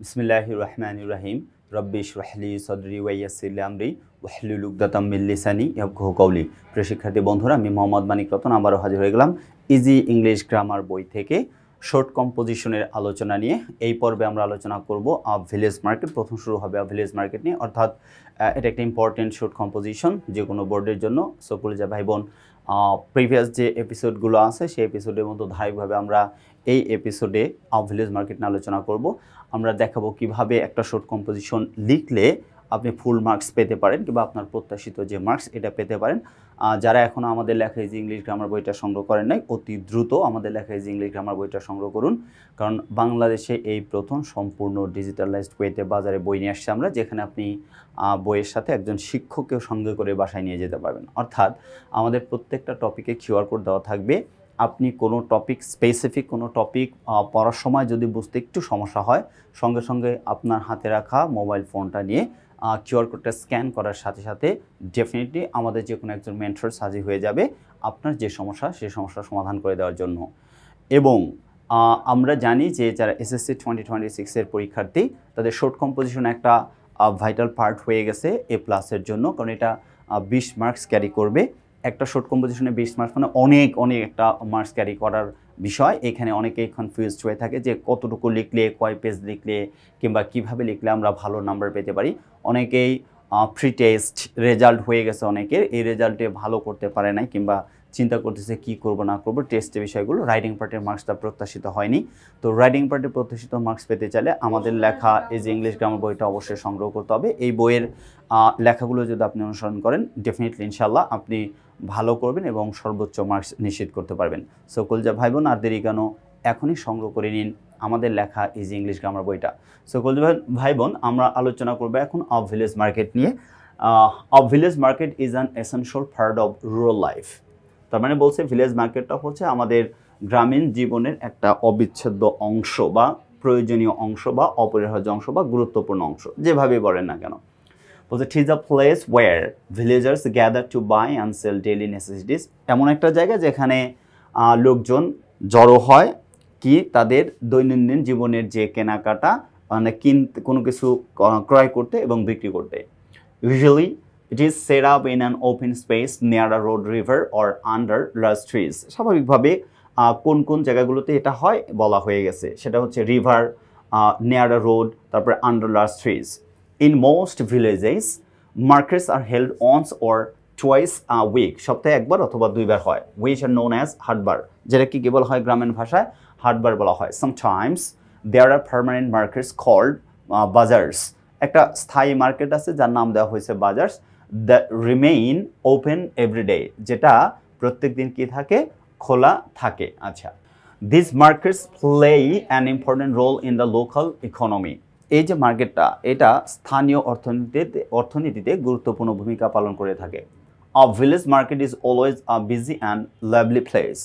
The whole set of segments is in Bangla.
বিসমিল্লাহির রহমানির রহিম। রব্বি ইশরাহ লি সাদরি ওয়া ইয়াসসির লি আমরি ওয়াহলুল উকদাতাম মিন লিসানি ইয়াফকাহু কওলি। প্রিয় শিক্ষার্থী বন্ধুরা, আমি মোহাম্মদ মানিক রতন আবারও হাজির হয়ে গেলাম ইজি ইংলিশ গ্রামার বই থেকে শর্ট কম্পোজিশনের আলোচনা নিয়ে। এই পর্বে আমরা আলোচনা করব ভিলেজ মার্কেট। প্রথম শুরু হবে ভিলেজ মার্কেট নিয়ে, অর্থাৎ এটা একটা ইম্পর্টেন্ট শর্ট কম্পোজিশন যে কোনো বোর্ডের জন্য। সো কলেজা ভাই বোন, প্রিভিয়াস যে এপিসোডগুলো আছে সেই এপিসোডের মতো ধারাবাহিকভাবে আমরা এই এপিসোডে ভিলেজ মার্কেট নিয়ে আলোচনা করব। আমরা দেখাবো কিভাবে একটা শর্ট কম্পোজিশন লিখলে আপনি ফুল মার্কস পেতে পারেন কিংবা আপনার প্রত্যাশিত যে মার্কস এটা পেতে পারেন। যারা এখনও আমাদের লেখা ইজি ইংলিশ গ্রামার বইটা সংগ্রহ করেন নাই, অতি দ্রুত আমাদের লেখা ইজি ইংলিশ গ্রামার বইটা সংগ্রহ করুন, কারণ বাংলাদেশে এই প্রথম সম্পূর্ণ ডিজিটালাইজড ওয়েতে বাজারে বই নিয়ে আসছে আমরা, যেখানে আপনি বইয়ের সাথে একজন শিক্ষককেও সঙ্গে করে বাসায় নিয়ে যেতে পারবেন। অর্থাৎ আমাদের প্রত্যেকটা টপিকে কিউআর কোড দেওয়া থাকবে। আপনি কোনো টপিক স্পেসিফিক কোনো টপিক পড়ার সময় যদি বুঝতে একটু সমস্যা হয়, সঙ্গে সঙ্গে আপনার হাতে রাখা মোবাইল ফোনটা নিয়ে কিউআর কোডটা স্ক্যান করার সাথে সাথে ডেফিনেটলি আমাদের যে কোনো একজন মেন্টর হাজির হয়ে যাবে আপনার যে সমস্যা সেই সমস্যার সমাধান করে দেওয়ার জন্য। এবং আমরা জানি যে যারা এসএসসি 2026-এর পরীক্ষার্থী, তাদের শর্ট কম্পোজিশন একটা ভাইটাল পার্ট হয়ে গেছে A+-এর জন্য, কারণ এটা 20 মার্কস ক্যারি করবে। একটা শর্ট কম্পোজিশনে 20 মার্কস মানে অনেক একটা মার্কস ক্যারি করার বিষয়। এখানে অনেকেই কনফিউজড হয়ে থাকে যে কতটুকু লিখলে, কয় পেজ লিখলে কিংবা কিভাবে লিখলে আমরা ভালো নাম্বার পেতে পারি। অনেকেই প্রি টেস্ট রেজাল্ট হয়ে গেছে অনেকের, এই রেজাল্টে ভালো করতে পারে নাই কিংবা চিন্তা করতেছে কি করব না করব টেস্টের বিষয়গুলো। রাইটিং পার্টের মার্কসটা প্রত্যাশিত হয়নি। তো রাইটিং পার্টের প্রত্যাশিত মার্কস পেতে চাইলে আমাদের লেখা এই যে ইংলিশ গ্রামার বইটা অবশ্যই সংগ্রহ করতে হবে। এই বইয়ের লেখাগুলো যদি আপনি অনুসরণ করেন, ডেফিনেটলি ইনশাল্লাহ আপনি ভালো করবেন এবং সর্বোচ্চ মার্কস নিশ্চিত করতে পারবেন। সো কলজা ভাই বোন, আর দেরি কেন, এখনই সংগ্রহ করে নিন আমাদের লেখা ইজি ইংলিশ গ্রামার বইটা। সো কলজা ভাই বোন, আমরা আলোচনা করবো এখন ভিলেজ মার্কেট নিয়ে। Village market is an essential part of rural life. তার মানে বলছে ভিলেজ মার্কেটটা হচ্ছে আমাদের গ্রামীণ জীবনের একটা অবিচ্ছেদ্য অংশ বা প্রয়োজনীয় অংশ বা অপরিহার্য অংশ বা গুরুত্বপূর্ণ অংশ, যেভাবে বলেন না কেন। বলছে it is a place where villagers gather to buy and sell daily necessities. এমন একটা জায়গা যেখানে লোকজন জড়ো হয় কি তাদের দৈনন্দিন জীবনের যে কেনাকাটা মানে কোনো কিছু ক্রয় করতে এবং বিক্রি করতে। Usually it is set up in an open space near a road, river or under large trees. স্বাভাবিকভাবে কোন কোন জায়গাগুলোতে এটা হয় বলা হয়ে গেছে, সেটা হচ্ছে রিভার, near a road, তারপরে under large trees. In most villages, markets are held once or twice a week. সপ্তাহে একবার অথবা দুইবার হয়, which are known as হাটবার, যেটা কি বলা হয় গ্রামীণ ভাষায় হাটবার বলা হয়। Sometimes there are permanent markets called bazaars. একটা স্থায়ী মার্কেট আছে যার নাম দেওয়া হয়েছে বাজার্স, that remain open every day, যেটা প্রত্যেক দিন কি থাকে, খোলা থাকে। আচ্ছা, these markets play an important role in the local economy. এই যে মার্কেটটা, এটা স্থানীয় অর্থনীতিতে গুরুত্বপূর্ণ ভূমিকা পালন করে থাকে। A village market is always a busy and lively place.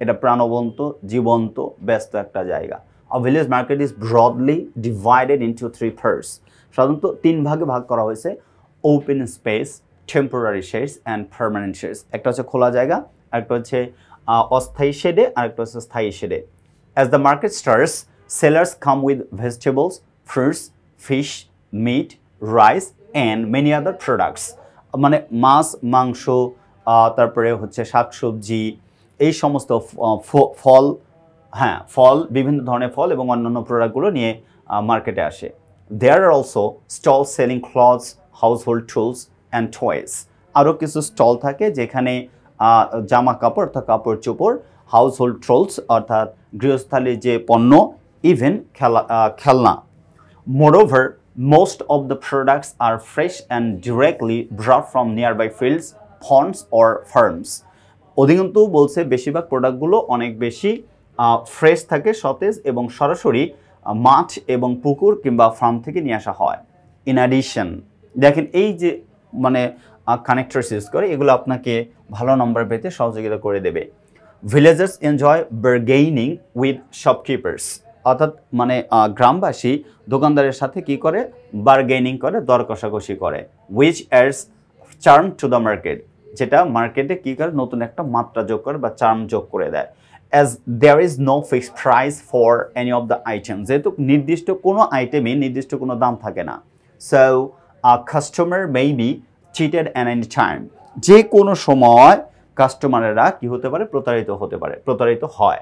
এটা প্রাণবন্ত, জীবন্ত, ব্যস্ত একটা জায়গা। A village market is broadly divided into 3 parts. সাধারণত 3 ভাগে ভাগ করা হয়েছে: open space, temporary shades and permanent shades. একটা হচ্ছে খোলা জায়গা, আরেকটা হচ্ছে অস্থায়ী শেডে, আরেকটা হচ্ছে স্থায়ী শেডে। As the market starts, sellers come with vegetables, fruits, fish, meat, rice and many other products. মানে মাছ, মাংস, তারপরে হচ্ছে শাকসবজি, এই সমস্ত ফল, ফল, বিভিন্ন ধরনের ফল এবং অন্যান্য প্রোডাক্টগুলো নিয়ে মার্কেটে আসে। There are also stalls selling clothes, household tools and toys. আরও কিছু স্টল থাকে যেখানে জামা কাপড় অর্থাৎ কাপড় চোপড়, হাউসহোল্ড টুলস অর্থাৎ গৃহস্থালির যে পণ্য, ইভেন খেলনা। Moreover, most of the products are fresh and directly brought from nearby fields, ponds or farms. অধিকন্তু বলছে বেশিরভাগ প্রোডাক্টগুলো অনেক বেশি ফ্রেশ থাকে, সতেজ এবং সরাসরি মাছ এবং পুকুর কিংবা ফার্ম থেকে নিয়ে আসা হয়। ইন অ্যাডিশন, দেখেন এই যে মানে কানেক্টরস ইউজ করে, এগুলো আপনাকে ভালো নম্বর পেতে সহযোগিতা করে দেবে। ভিলেজার্স এনজয় বার্গেইনিং উইথ শপকিপার্স, অর্থাৎ মানে গ্রামবাসী দোকানদারের সাথে কি করে, বার্গেইনিং করে, দর কষাকষি করে। Which ads charm to the market, যেটা মার্কেটে কি করে নতুন একটা মাত্রা যোগ করে বা চার্ম যোগ করে দেয়। As there is no fixed price for any of the item, যেহেতু নির্দিষ্ট কোনো আইটেমে নির্দিষ্ট কোনো দাম থাকে না। So a customer may be cheated at any time, যে কোনো সময় কাস্টমারেরা কি হতে পারে, প্রতারিত হতে পারে, প্রতারিত হয়।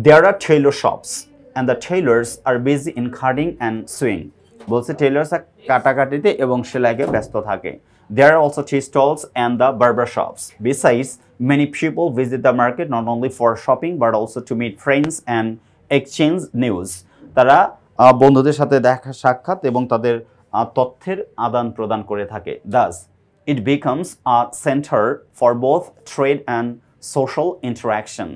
There are tailor shops and the tailors are busy in cutting and sewing. বলছে টেইলার্স কাটাকাটিতে এবং সেলাইকে ব্যস্ত থাকে। There are also tea stalls and the barber shops. Besides, many people visit the market not only for shopping but also to meet friends and exchange news. তারা বন্ধুদের সাথে দেখা সাক্ষাৎ এবং তাদের তথ্যের আদান প্রদান করে থাকে। Thus, it becomes a center for both trade and social interaction.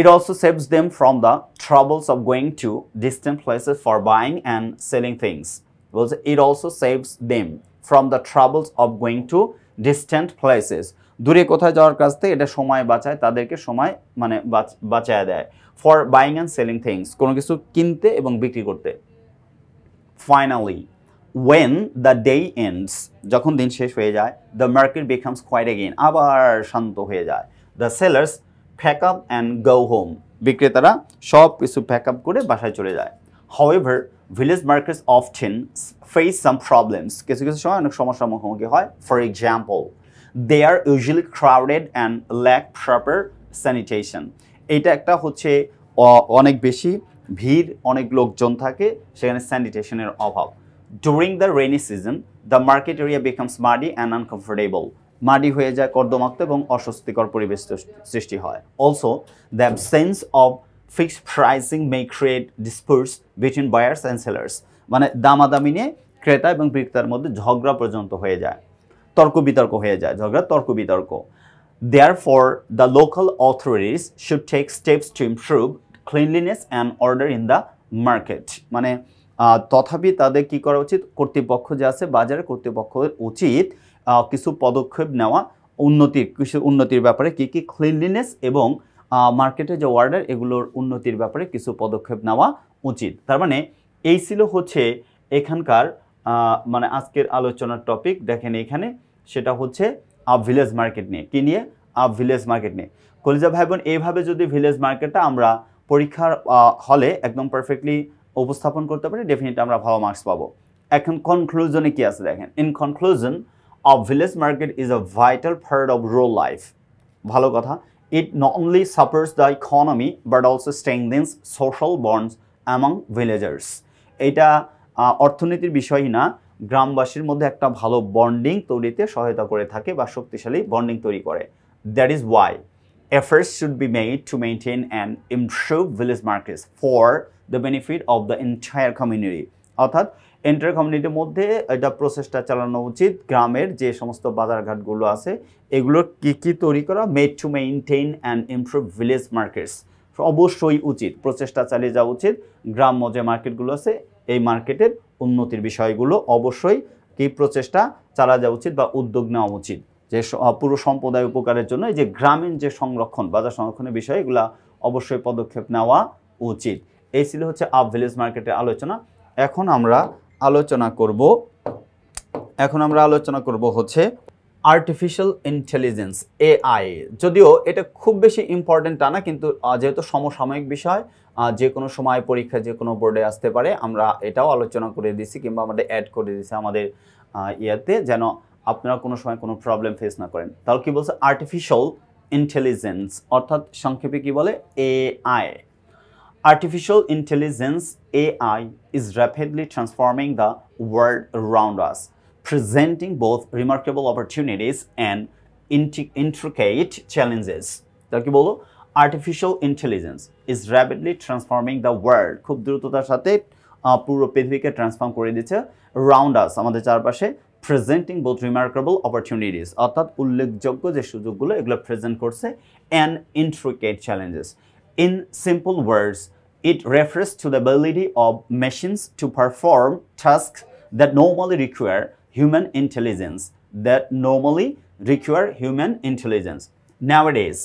It also saves them from the troubles of going to distant places for buying and selling things. It also saves them from the troubles of going to distant places. দূরে কোথায় যাওয়ার কাছ থেকে এটা সময় বাঁচায়, তাদেরকে সময় মানে বাঁচায় দেয়। For buying and selling things, কোনো কিছু কিনতে এবং বিক্রি করতে। Finally, when the day ends, যখন দিন শেষ হয়ে যায়, the market becomes quiet again, আবার শান্ত হয়ে যায়। The sellers pack up and go home. বিক্রেতারা সব কিছু প্যাক আপ করে বাসায় চলে যায়। However, village markets often face some problems. কিছু কিছু সময় অনেক সমস্যার মুখোমুখি হয়। For example, they are usually crowded and lack proper sanitation. এটা একটা হচ্ছে অনেক বেশি ভিড়, অনেক লোকজন থাকে, সেখানে স্যানিটেশনের অভাব। During the rainy season, the market area becomes muddy and uncomfortable. মাটি হয়ে যায়, কর্দমাক্ত এবং অস্বস্তিকর পরিবেশ সৃষ্টি হয়। Also, the absence of fixed pricing may create disputes between buyers and sellers. মানে দামাদামি নিয়ে ক্রেতা এবং বিক্রেতার মধ্যে ঝগড়া পর্যন্ত হয়ে যায়, তর্ক বিতর্ক হয়ে যায়, ঝগড়া তর্ক বিতর্ক। Therefore, the local authorities should take steps to improve cleanliness and order in the market. মানে তথাপি তাদের কি করা উচিত, কর্তৃপক্ষ যে আছে বাজারের কর্তৃপক্ষের উচিত কিছু পদক্ষেপ নেওয়া, কিছু উন্নতির ব্যাপারে কি কি ক্লিনলিনেস এবং মার্কেটে যে অর্ডার এগুলোর উন্নতির ব্যাপারে কিছু পদক্ষেপ নেওয়া উচিত। তার মানে এই ছিল হচ্ছে এখানকার মানে আজকের আলোচনার টপিক। দেখেন এখানে সেটা হচ্ছে ভিলেজ মার্কেট নিয়ে, কি নিয়ে, ভিলেজ মার্কেট নিয়ে। কলিজা ভাই বোন, এইভাবে যদি ভিলেজ মার্কেটটা আমরা পরীক্ষার হলে একদম পারফেক্টলি উপস্থাপন করতে পারি, ডেফিনেটলি আমরা ভালো মার্কস পাবো। এখন কনক্লুশনে কি আছে দেখেন। In conclusion, a village market is a vital part of rural life. ভালো কথা। It not only supports the economy but also strengthens social bonds among villagers. এটা অর্থনীতির বিষয়ই না, গ্রামবাসীর মধ্যে একটা ভালো বন্ডিং তৈরিতে সহায়তা করে থাকে বা শক্তিশালী বন্ডিং তৈরি করে। That is why efforts should be made to maintain and improve village markets for the benefit of the entire community. অর্থাৎ এন্টার কমিউনিটির মধ্যে এটা প্রচেষ্টা চালানো উচিত, গ্রামের যে সমস্ত বাজারঘাটগুলো আছে এগুলোর কি তৈরি করা, made to maintain and improve village markets, অবশ্যই উচিত, প্রচেষ্টা চালিয়ে যাওয়া উচিত। গ্রাম্য যে মার্কেটগুলো আছে এই মার্কেটের উন্নতির বিষয়গুলো অবশ্যই কি প্রচেষ্টা চালা যাওয়া উচিত বা উদ্যোগ নেওয়া উচিত, যে পুরো সম্প্রদায় উপকারের জন্য এই যে গ্রামীণ যে সংরক্ষণ, বাজার সংরক্ষণের বিষয়, এগুলো অবশ্যই পদক্ষেপ নেওয়া উচিত। এই ছিল হচ্ছে ভিলেজ মার্কেটের আলোচনা। এখন আমরা আলোচনা করব হচ্ছে আর্টিফিশিয়াল ইন্টেলিজেন্স, এআই। যদিও এটা খুব বেশি ইম্পর্টেন্ট তা না, কিন্তু যেহেতু সমসাময়িক বিষয়, যে কোনো সময় পরীক্ষা যে কোনো বোর্ডে আসতে পারে, আমরা এটাও আলোচনা করে দিছি কিংবা আমাদের অ্যাড করে দিছি আমাদের ইয়াতে, যেন আপনারা কোনো সময় কোনো প্রবলেম ফেস না করেন। তাহলে কি বলছে আর্টিফিশিয়াল ইন্টেলিজেন্স, অর্থাৎ সংক্ষেপে কি বলে, AI. Artificial intelligence, AI, is rapidly transforming the world around us, presenting both remarkable opportunities and intricate challenges. তাহলে কি বলবো, Artificial intelligence is rapidly transforming the world, খুব দ্রুততার সাথে পুরো পৃথিবীকে ট্রান্সফর্ম করে দিচ্ছে, around us, আমাদের চারপাশে, presenting both remarkable opportunities, অর্থাৎ উল্লেখযোগ্য যে সুযোগগুলো এগুলো প্রেজেন্ট করছে, and intricate challenges. In simple words, it refers to the ability of machines to perform tasks that normally require human intelligence. Nowadays,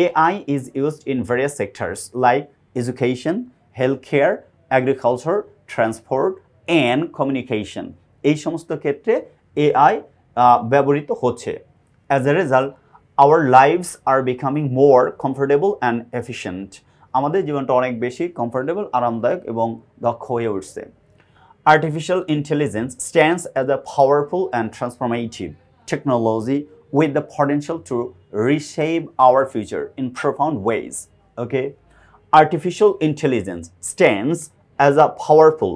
AI is used in various sectors like education, healthcare, agriculture, transport, and communication. এই সমস্ত ক্ষেত্রে AI ব্যবহৃত হচ্ছে। As a result, our lives are becoming more comfortable and efficient. আমাদের জীবনটা অনেক বেশি কমফোর্টেবল, আরামদায়ক এবং দক্ষ হয়ে উঠছে। Artificial intelligence stands as a powerful and transformative technology with the potential to reshape our future in profound ways. Okay? Artificial intelligence stands as a powerful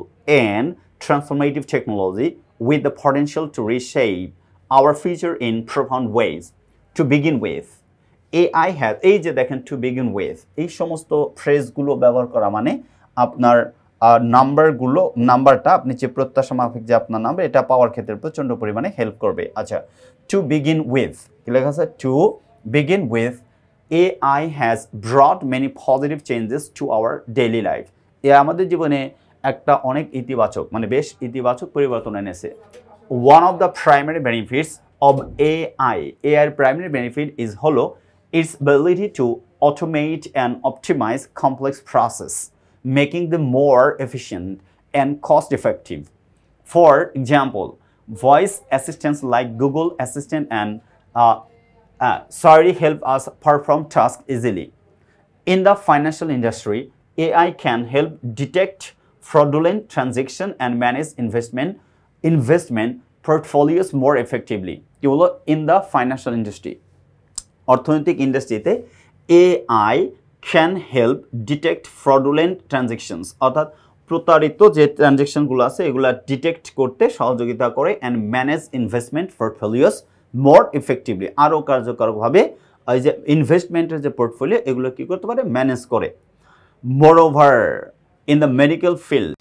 and transformative technology with the potential to reshape our future in profound ways. To begin with, AI has, এই যে দেখেন to begin with, এই সমস্ত ফ্রেজগুলো ব্যবহার করা মানে আপনার নাম্বারটা আপনি যে প্রত্যাশা মাফিক যে আপনার নাম্বার এটা পাওয়ার ক্ষেত্রে প্রচণ্ড পরিমাণে হেল্প করবে। আচ্ছা, to begin with কি লেখা আছে? To begin with, AI has brought many positive changes to our daily life. এ আমাদের জীবনে একটা অনেক ইতিবাচক মানে বেশ ইতিবাচক পরিবর্তন এনেছে। One of the primary benefits of AI, এর primary benefit is হলো its ability to automate and optimize complex process, making them more efficient and cost effective. For example, voice assistants like Google Assistant and Siri help us perform tasks easily. In the financial industry, AI can help detect fraudulent transactions and manage investment portfolios more effectively. In the financial industry, অর্থনৈতিক ইন্ডাস্ট্রিতে AI can help detect fraudulent transactions, অর্থাৎ প্রতারিত যে ট্রানজ্যাকশনগুলো আছে এগুলো ডিটেক্ট করতে সহযোগিতা করে and manage investment portfolios more effectively, আরও কার্যকরভাবে এই যে ইনভেস্টমেন্টের যে পোর্টফোলিও এগুলো কি করতে পারে? ম্যানেজ করে। Moreover, in the medical field,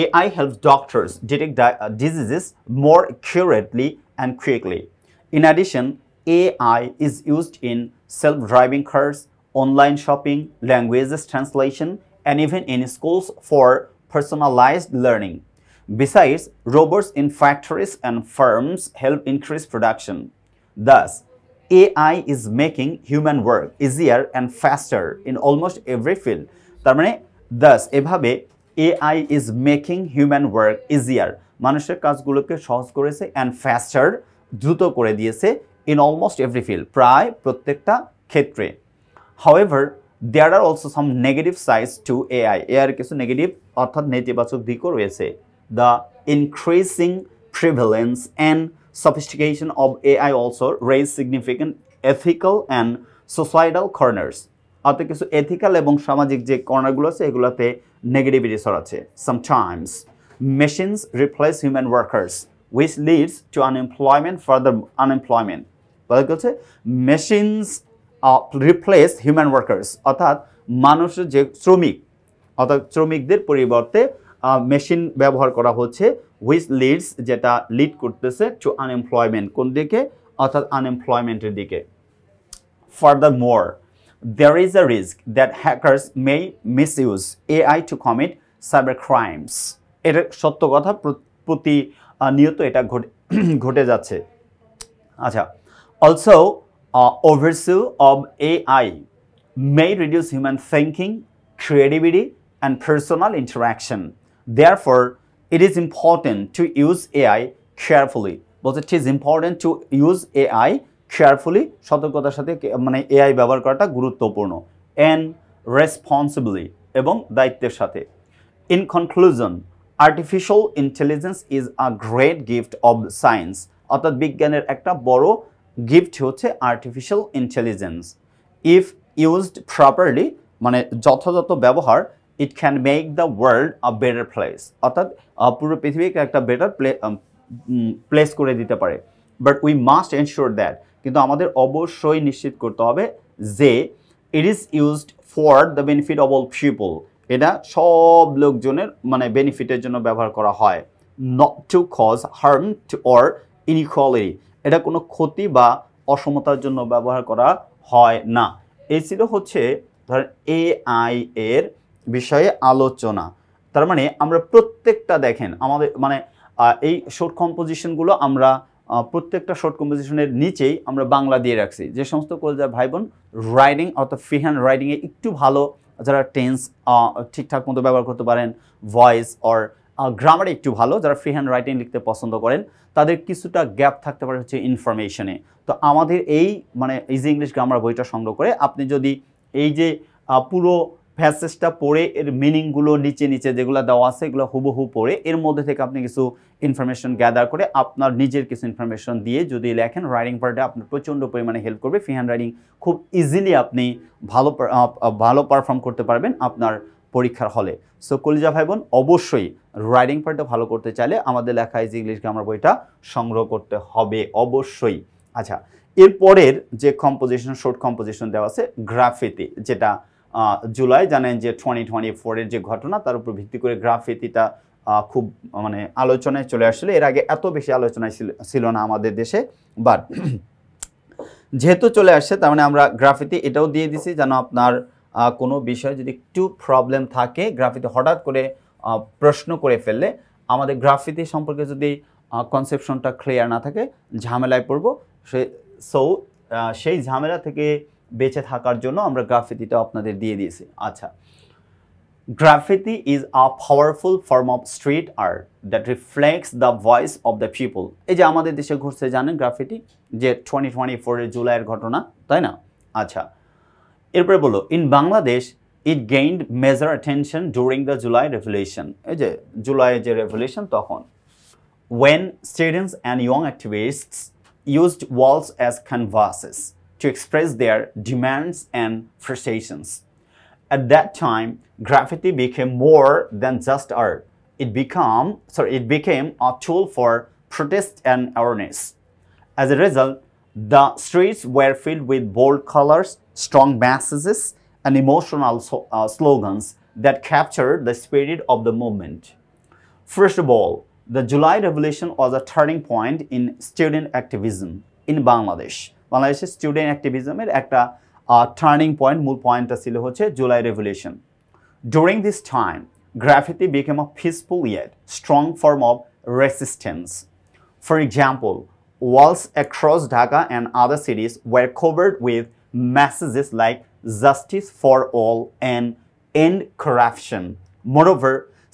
AI helps doctors detect diseases more accurately and quickly. In addition, AI is used in self-driving cars, online shopping, languages translation, and even in schools for personalized learning. Besides, robots in factories and firms help increase production. Thus, AI is making human work easier and faster in almost every field. তার মানে thus এভাবে AI is making human work easier, মানুষের কাজগুলোকে সহজ করেছে and faster, দ্রুত করে দিয়েছে in almost every field, প্রায় প্রত্যেকটা ক্ষেত্রে. However, there are also some negative sides to AI. এর কিছু নেগেটিভ অর্থাৎ নেতিবাচক দিকও রয়েছে। The increasing prevalence and sophistication of AI also raise significant ethical and societal corners. অর্থাৎ কিছু এথিক্যাল এবং সামাজিক যে কর্নারগুলো আছে এগুলোতে নেগেটিভিটি ছড়াচ্ছে। Sometimes machines replace human workers, which leads to further unemployment. বলা হচ্ছে মেশিনস রিপ্লেস হিউম্যান ওয়ার্কার্স, অর্থাৎ মানুষের যে শ্রমিকদের পরিবর্তে মেশিন ব্যবহার করা হচ্ছে, which leads যেটা লিড করতেছে টু আনএমপ্লয়মেন্ট, কোন দিকে? অর্থাৎ আনএমপ্লয়মেন্টের দিকে। Furthermore, there is a risk that hackers may misuse AI to commit cyber crimes. এটা সত্য কথা, প্রতিনিয়ত এটা ঘটে যাচ্ছে। আচ্ছা, also overuse of AI may reduce human thinking, creativity, and personal interaction. Therefore, it is important to use AI carefully. But it is important to use AI carefully, সতর্কতার সাথে মানে AI ব্যবহার করাটা গুরুত্বপূর্ণ, and responsibly, এবং দায়িত্বের সাথে। In conclusion, artificial intelligence is a great gift of science. অর্থাৎ বিজ্ঞানের একটা বড় গিফট হচ্ছে artificial intelligence. If used properly, মানে যথাযথ ব্যবহার, it can make the world a better place, অর্থাৎ পুরো পৃথিবীকে একটা বেটার প্লেস করে দিতে পারে। But we must ensure that, কিন্তু আমাদের অবশ্যই নিশ্চিত করতে হবে যে it is used for the benefit of all people, এটা সব লোকজনের মানে বেনিফিটের জন্য ব্যবহার করা হয়। Not to cause harm to or inequality, এটা কোনো ক্ষতি বা অসমতার জন্য ব্যবহার করা হয় না। এই ছিল হচ্ছে ধরেন AI এর বিষয়ে আলোচনা। তার মানে আমরা প্রত্যেকটা দেখেন আমাদের মানে এই শর্ট কম্পোজিশনগুলো আমরা প্রত্যেকটা শর্ট কম্পোজিশনের নিচেই আমরা বাংলা দিয়ে রাখছি। যে সমস্ত কলেজের ভাই বোন রাইটিং অর্থাৎ ফ্রি হ্যান্ড রাইটিংয়ে একটু ভালো যারা টেন্স ঠিকঠাক মতো ব্যবহার করতে পারেন, ভয়েস অর গ্রামার একটু ভালো, যারা ফ্রি হ্যান্ড রাইটিং লিখতে পছন্দ করেন, তাদের কিছুটা গ্যাপ থাকতে পারে হচ্ছে ইনফরমেশনে। তো আমাদের এই মানে ইজি ইংলিশ গ্রামার বইটা সংগ্রহ করে আপনি যদি এই যে পুরো প্যাসেজটা পড়ে এর মিনিংগুলো নিচে নিচে যেগুলো দেওয়া আছে এগুলো হুবহু পড়ে এর মধ্যে থেকে আপনি কিছু ইনফরমেশন গ্যাদার করে আপনার নিজের কিছু ইনফরমেশন দিয়ে যদি লেখেন, রাইটিং পার্টে আপনার প্রচণ্ড পরিমাণে হেল্প করবে। ফ্রি হ্যান্ড রাইটিং খুব ইজিলি আপনি ভালো পারফর্ম করতে পারবেন আপনার পরীক্ষার হলে। সো কলিজা ভাই বোন, অবশ্যই রাইটিং পার্টটা ভালো করতে চাইলে আমাদের লেখা ইজি ইংলিশ গ্রামার বইটা সংগ্রহ করতে হবে অবশ্যই। আচ্ছা, এরপরের যে কম্পোজিশন, শর্ট কম্পোজিশন দেওয়া আছে গ্রাফিতি, যেটা জুলাই জানেন যে 2024-এর যে ঘটনা তার উপর ভিত্তি করে গ্রাফিতিটা খুব মানে আলোচনায় চলে আসছিল। এর আগে এত বেশি আলোচনায় ছিল না আমাদের দেশে, বাট যেহেতু চলে আসছে তার মানে আমরা গ্রাফিতি এটাও দিয়ে দিছি যেন আপনার কোনো বিষয়ে যদি একটু প্রবলেম থাকে, গ্রাফিতি হঠাৎ করে প্রশ্ন করে ফেললে আমাদের গ্রাফিতি সম্পর্কে যদি কনসেপশনটা ক্লিয়ার না থাকে ঝামেলায় পড়ব। সেই ঝামেলা থেকে বেঁচে থাকার জন্য আমরা গ্রাফিতিটা আপনাদের দিয়ে দিয়েছি। আচ্ছা, graffiti is a powerful form of street art that reflects the voice of the people. এই যে আমাদের দেশে ঘটছে জানেন গ্রাফিতি, যে 2024-এর জুলাইয়ের ঘটনা, তাই না? আচ্ছা, এরপরে বলো, in Bangladesh it gained major attention during the July revolution. এই যে জুলাইয়ের যে রেভলিউশন তখন, when students and young activists used walls as canvases to express their demands and frustrations. At that time, graffiti became more than just art. It became a tool for protest and awareness. As a result, the streets were filled with bold colors, strong messages, and emotional slogans that captured the spirit of the movement. First of all, the July Revolution was a turning point in student activism in Bangladesh. বাংলাদেশের স্টুডেন্ট অ্যাক্টিভিজমের একটা টার্নিং পয়েন্ট, মূল পয়েন্টটা ছিল হচ্ছে July revolution. During this time, graffiti became a peaceful yet strong form of resistance. For example, walls across Dhaka and other cities were covered with messages like justice for all and end corruption. Moreover,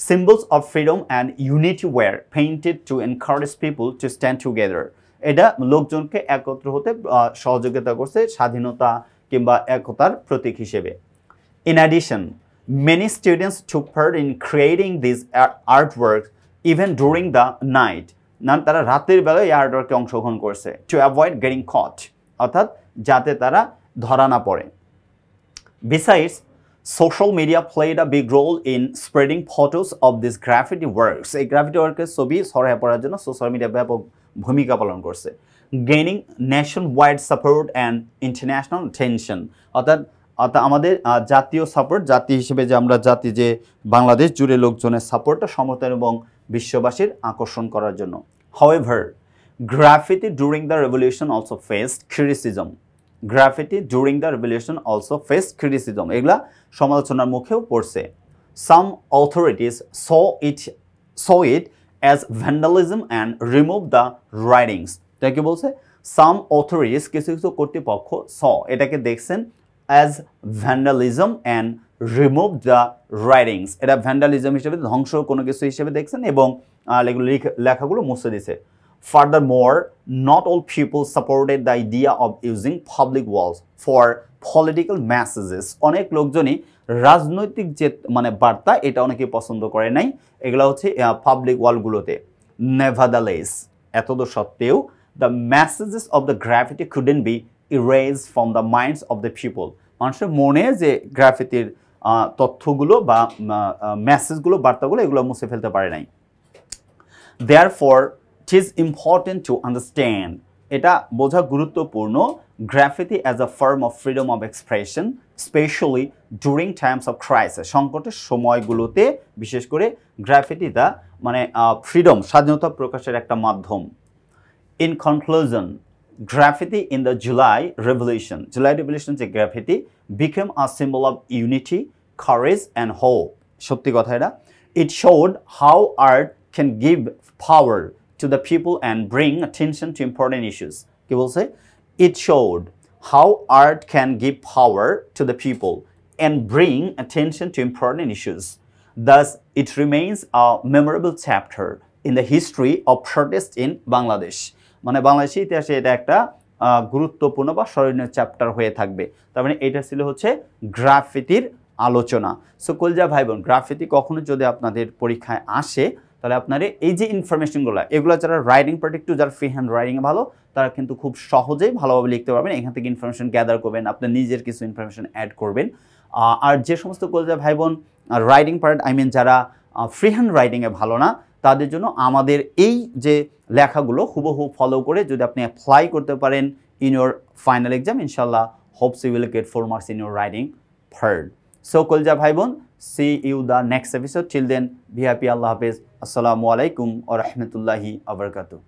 symbols of freedom and unity were painted to encourage people to stand together. এটা লোকজনকে একত্র হতে সহযোগিতা করছে স্বাধীনতা কিংবা একতার প্রতীক হিসেবে। In addition, many students took part in creating these artworks even during the night. তারা রাতের বেলায় এই আর্টওয়ার্কে অংশগ্রহণ করছে to avoid getting caught, অর্থাৎ যাতে তারা ধরা না পড়ে। Besides, social media played a big role in spreading photos of these graffiti works. এই গ্রাফিটি ওয়ার্কের ছবি ছড়িয়ে পড়ার জন্য সোশ্যাল মিডিয়া ব্যাপক ভূমিকা পালন করছে। Gaining nationwide support and international attention, অর্থাৎ আমাদের জাতীয় সাপোর্ট, জাতি হিসেবে যে আমরা জাতি যে বাংলাদেশ জুড়ে লোকজনের সাপোর্টটা সমর্থন এবং বিশ্ববাসীর আকর্ষণ করার জন্য। However, graffiti during the revolution also faced criticism. Graffiti during the revolution also faced criticism. এগুলা সমালোচনার মুখেও পড়ছে। Some authorities saw it as vandalism and removed the writings. এটা কি বলছে? Some authorities, কিছু কিছু কর্তৃপক্ষ saw, এটাকে দেখছেন as vandalism and removed the writings. এটা ভ্যান্ডালিজম হিসেবে, ধ্বংস কোনো কিছু হিসেবে দেখছেন এবং লেখাগুলো মুছে দিছে। Furthermore, not all people supported the idea of using public walls for political messages. অনেক লোকজনই রাজনৈতিক যে মানে বার্তা এটা অনেকে পছন্দ করে নাই এগুলা হচ্ছে পাবলিক ওয়ালগুলোতে। Nevertheless, এতদ সত্ত্বেও, the messages of the graffiti couldn't be erased from the minds of the people. মানুষের মনে যে গ্রাফিতির তথ্যগুলো বা মেসেজগুলো, বার্তাগুলো এগুলো মুছে ফেলতে পারে নাই। Therefore, it is important to understand, এটা বোঝা গুরুত্বপূর্ণ, graffiti as a form of freedom of expression, especially during times of crisis. সংকটের সময়গুলোতে বিশেষ করে গ্রাফিটিটা মানে ফ্রিডম, স্বাধীনতা প্রকাশের একটা মাধ্যম। In conclusion, graffiti in the July Revolution, যে graffiti became a symbol of unity, courage and hope. সত্যি কথা এটা। It showed how art can give power to the people and bring attention to important issues. কি বলছে? It showed how art can give power to the people and bring attention to important issues. Thus, it remains a memorable chapter in the history of protest in Bangladesh. মানে বাংলাদেশের ইতিহাসে এটা একটা গুরুত্বপূর্ণ বা স্মরণীয় চ্যাপ্টার হয়ে থাকবে। তার মানে এটা ছিল হচ্ছে গ্রাফিতির আলোচনা। সো কলজা ভাই বোন, গ্রাফিতি কখনো যদি আপনাদের পরীক্ষায় আসে তাহলে আপনারা এই যে ইনফরমেশনগুলো, এগুলো যারা রাইটিং পার্ট একটু, যারা ফ্রি হ্যান্ড রাইটিংয়ে ভালো, তারা কিন্তু খুব সহজেই ভালোভাবে লিখতে পারবেন। এখান থেকে ইনফরমেশন গ্যাদার করবেন, আপনার নিজের কিছু ইনফরমেশন অ্যাড করবেন। আর যে সমস্ত কলজা ভাই বোন রাইটিং পার্ট যারা ফ্রি হ্যান্ড রাইটিংয়ে ভালো না, তাদের জন্য আমাদের এই যে লেখাগুলো হুবহু ফলো করে যদি আপনি অ্যাপ্লাই করতে পারেন ইন ইউর ফাইনাল এক্সাম, ইনশাল্লাহ hopes you will get 4 marks in your writing part. So কলজা ভাই বোন, see you the next episode. Till then, be happy. আল্লাহ হাফেজ। আসসালামু আলাইকুম ওয়া রাহমাতুল্লাহি ওয়া বারাকাতুহু।